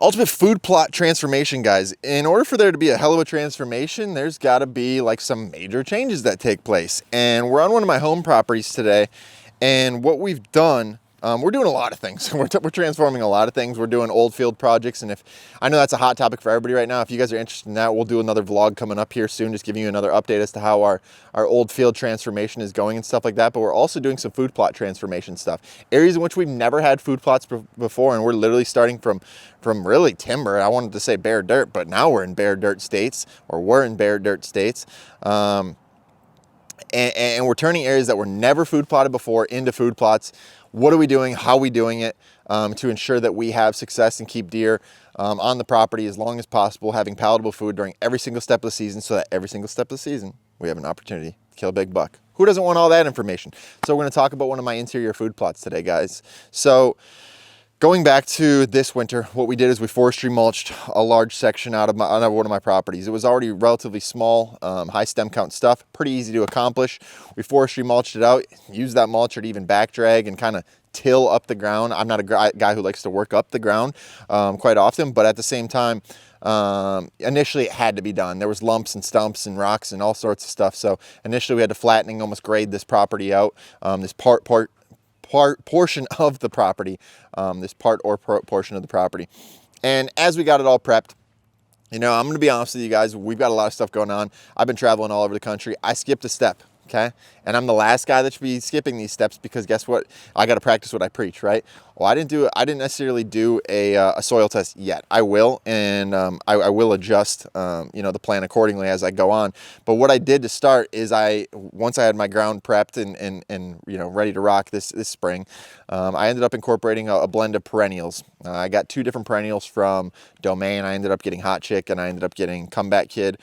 Ultimate food plot transformation, guys. In order for there to be a hell of a transformation, there's got to be like some major changes that take place. And we're on one of my home properties today. And what we've done, we're doing a lot of things. We're transforming a lot of things. We're doing old field projects. And if I know that's a hot topic for everybody right now, if you guys are interested in that, we'll do another vlog coming up here soon, just giving you another update as to how our old field transformation is going and stuff like that. But we're also doing some food plot transformation stuff. Areas in which we've never had food plots before. And we're literally starting from really timber. I wanted to say bare dirt, but now we're in bare dirt states, or we're in bare dirt states. And we're turning areas that were never food plotted before into food plots. What are we doing? How are we doing it to ensure that we have success and keep deer on the property as long as possible, having palatable food during every single step of the season, so that every single step of the season we have an opportunity to kill a big buck. Who doesn't want all that information? So we're going to talk about one of my interior food plots today, guys. So going back to this winter, what we did is we forestry mulched a large section out of one of my properties. It was already relatively small, high stem count stuff, pretty easy to accomplish. We forestry mulched it out, used that mulcher to even back drag and kind of till up the ground. I'm not a guy who likes to work up the ground quite often, but at the same time, initially it had to be done. There was lumps and stumps and rocks and all sorts of stuff. So initially we had to flattening, almost grade this property out, this portion of the property, portion of the property. And as we got it all prepped, you know, I'm going to be honest with you guys, we've got a lot of stuff going on. I've been traveling all over the country. I skipped a step. Okay. And I'm the last guy that should be skipping these steps, because guess what? I got to practice what I preach, right? Well, I didn't necessarily do a soil test yet. I will, and I will adjust, you know, the plan accordingly as I go on. But what I did to start is once I had my ground prepped and you know, ready to rock this spring, I ended up incorporating a blend of perennials. I got 2 different perennials from Domain. I ended up getting Hot Chick, and I ended up getting Comeback Kid,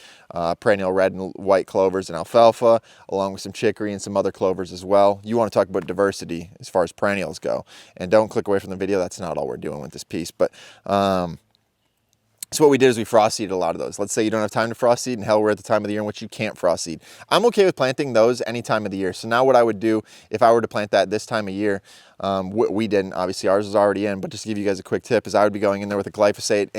perennial red and white clovers and alfalfa, along with some chicory and some other clovers as well. You want to talk about diversity as far as perennials go. And don't click away from the video. That's not all we're doing with this piece. But so what we did is we frost seeded a lot of those. Let's say you don't have time to frost seed, and hell, we're at the time of the year in which you can't frost seed. I'm okay with planting those any time of the year. So now what I would do if I were to plant that this time of year, we didn't, obviously ours was already in, but just to give you guys a quick tip is I would be going in there with a glyphosate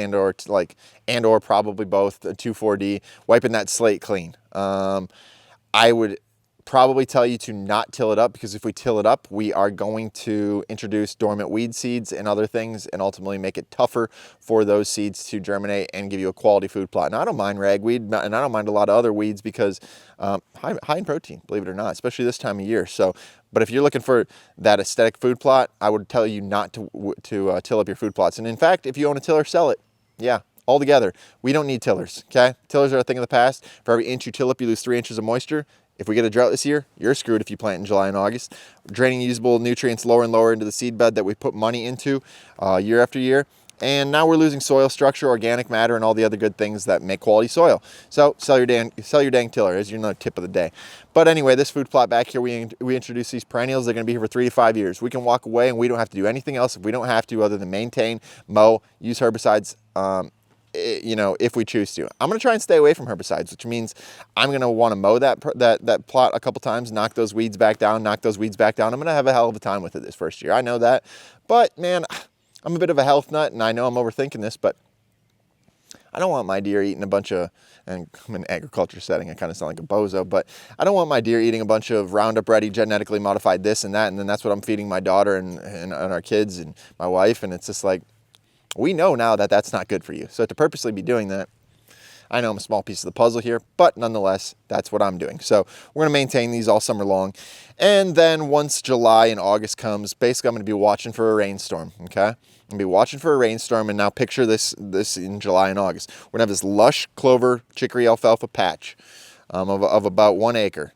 and or probably both, a 2,4-D, wiping that slate clean. I would probably tell you to not till it up, because if we till it up, we are going to introduce dormant weed seeds and other things, and ultimately make it tougher for those seeds to germinate and give you a quality food plot. Now, I don't mind ragweed, and I don't mind a lot of other weeds, because high in protein, believe it or not, especially this time of year. So, but if you're looking for that aesthetic food plot, I would tell you not to till up your food plots. And in fact, if you own a tiller, sell it. Yeah. Altogether, we don't need tillers, okay? Tillers are a thing of the past. For every inch you till up, you lose 3 inches of moisture. If we get a drought this year, you're screwed if you plant in July and August. Draining usable nutrients lower and lower into the seed bed that we put money into year after year. And now we're losing soil structure, organic matter, and all the other good things that make quality soil. So sell your dang tiller, as your tip of the day. But anyway, this food plot back here, we introduce these perennials. They're going to be here for 3 to 5 years. We can walk away, and we don't have to do anything else if we don't have to, other than maintain, mow, use herbicides, you know, if we choose to. I'm going to try and stay away from herbicides, which means I'm going to want to mow that plot a couple times, knock those weeds back down. I'm going to have a hell of a time with it this first year. I know that. But man, I'm a bit of a health nut, and I know I'm overthinking this, but I don't want my deer eating a bunch of, and I'm in an agriculture setting, I kind of sound like a bozo, but I don't want my deer eating a bunch of Roundup Ready, genetically modified this and that, and then that's what I'm feeding my daughter and our kids and my wife, and it's just like, we know now that that's not good for you. So to purposely be doing that, I know I'm a small piece of the puzzle here, but nonetheless, that's what I'm doing. So we're going to maintain these all summer long. And then once July and August comes, basically I'm going to be watching for a rainstorm, okay? I'm going to be watching for a rainstorm, and now picture this in July and August. We're going to have this lush clover, chicory, alfalfa patch of about 1 acre.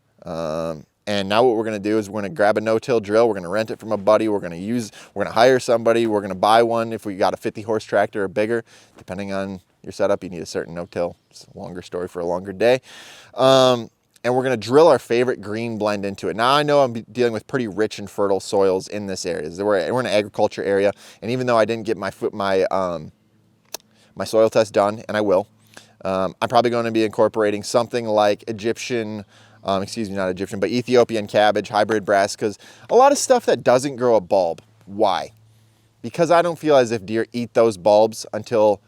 And now what we're going to do is we're going to grab a no-till drill. We're going to rent it from a buddy. We're going to hire somebody. We're going to buy one if we got a 50-horse tractor or bigger. Depending on your setup, you need a certain no-till. It's a longer story for a longer day. And we're going to drill our favorite green blend into it. Now, I know I'm dealing with pretty rich and fertile soils in this area. We're in an agriculture area, and even though I didn't get my soil test done, and I will, I'm probably going to be incorporating something like Ethiopian cabbage, hybrid brassicas, a lot of stuff that doesn't grow a bulb. Why? because I don't feel as if deer eat those bulbs until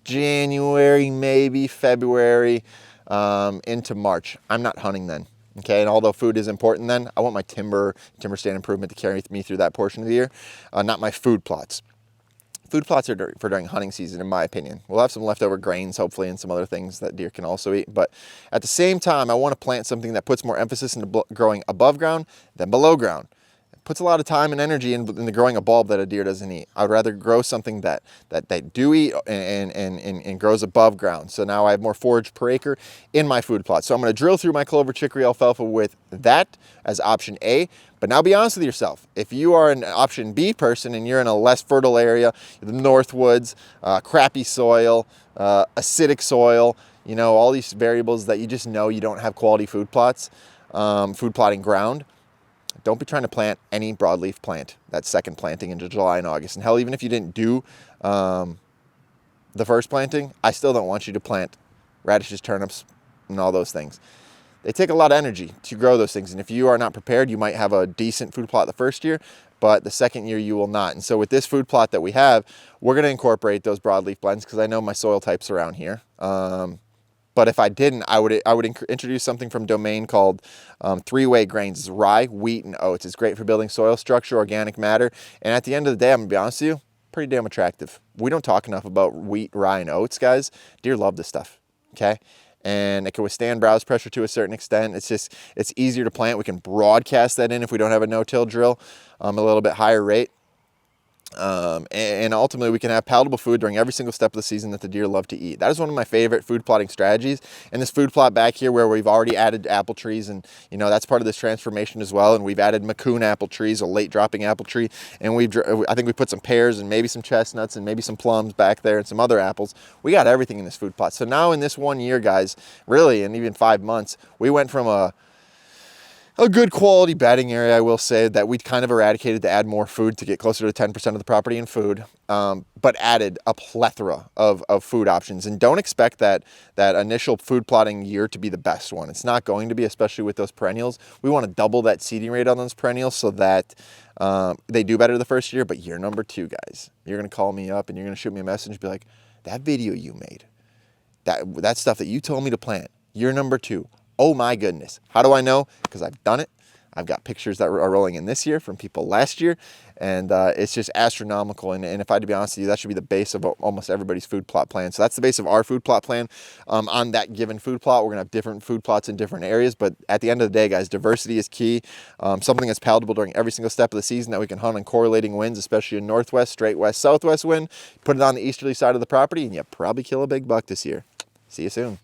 January, maybe February, into March. I'm not hunting then. Okay, and although food is important then, I want my timber stand improvement to carry me through that portion of the year, not my food plots. Food plots are for during hunting season, in my opinion. We'll have some leftover grains, hopefully, and some other things that deer can also eat. But at the same time, I want to plant something that puts more emphasis into growing above ground than below ground. It puts a lot of time and energy in the growing a bulb that a deer doesn't eat. I'd rather grow something that they do eat and grows above ground. So now I have more forage per acre in my food plot. So I'm going to drill through my clover, chicory, alfalfa with that as option A. But now be honest with yourself. If you are an option B person and you're in a less fertile area, the north woods, crappy soil, acidic soil, you know, all these variables that you just know you don't have quality food plots, food plotting ground, don't be trying to plant any broadleaf plant, that second planting into July and August. And hell, even if you didn't do the first planting, I still don't want you to plant radishes, turnips, and all those things. They take a lot of energy to grow those things. And if you are not prepared, you might have a decent food plot the first year, but the second year you will not. And so with this food plot that we have, we're going to incorporate those broadleaf blends because I know my soil types around here. But if I didn't, I would introduce something from Domain called three-way grains. It's rye, wheat, and oats. It's great for building soil structure, organic matter. And at the end of the day, I'm going to be honest with you, pretty damn attractive. We don't talk enough about wheat, rye, and oats, guys. Deer love this stuff, okay? And it can withstand browse pressure to a certain extent. It's easier to plant. We can broadcast that in if we don't have a no-till drill, a little bit higher rate. And ultimately we can have palatable food during every single step of the season that the deer love to eat. That is one of my favorite food plotting strategies. And this food plot back here where we've already added apple trees, and you know that's part of this transformation as well. And we've added Macoun apple trees, a late dropping apple tree, and I think we put some pears and maybe some chestnuts and maybe some plums back there and some other apples. We got everything in this food plot. So now in this 1 year, guys, really, and even 5 months, we went from a good quality bedding area, I will say, that we kind of eradicated to add more food to get closer to 10% of the property in food, but added a plethora of food options. And don't expect that initial food plotting year to be the best one. It's not going to be, especially with those perennials. We want to double that seeding rate on those perennials so that they do better the first year. But year number 2, guys, you're going to call me up and you're going to shoot me a message and be like, that video you made, that stuff that you told me to plant, year number 2, oh my goodness. How do I know? Because I've done it. I've got pictures that are rolling in this year from people last year, and it's just astronomical. And if I had to be honest with you, that should be the base of almost everybody's food plot plan. So that's the base of our food plot plan. On that given food plot, we're going to have different food plots in different areas. But at the end of the day, guys, diversity is key. Something that's palatable during every single step of the season that we can hunt on correlating winds, especially in northwest, straight west, southwest wind. Put it on the easterly side of the property, and you probably kill a big buck this year. See you soon.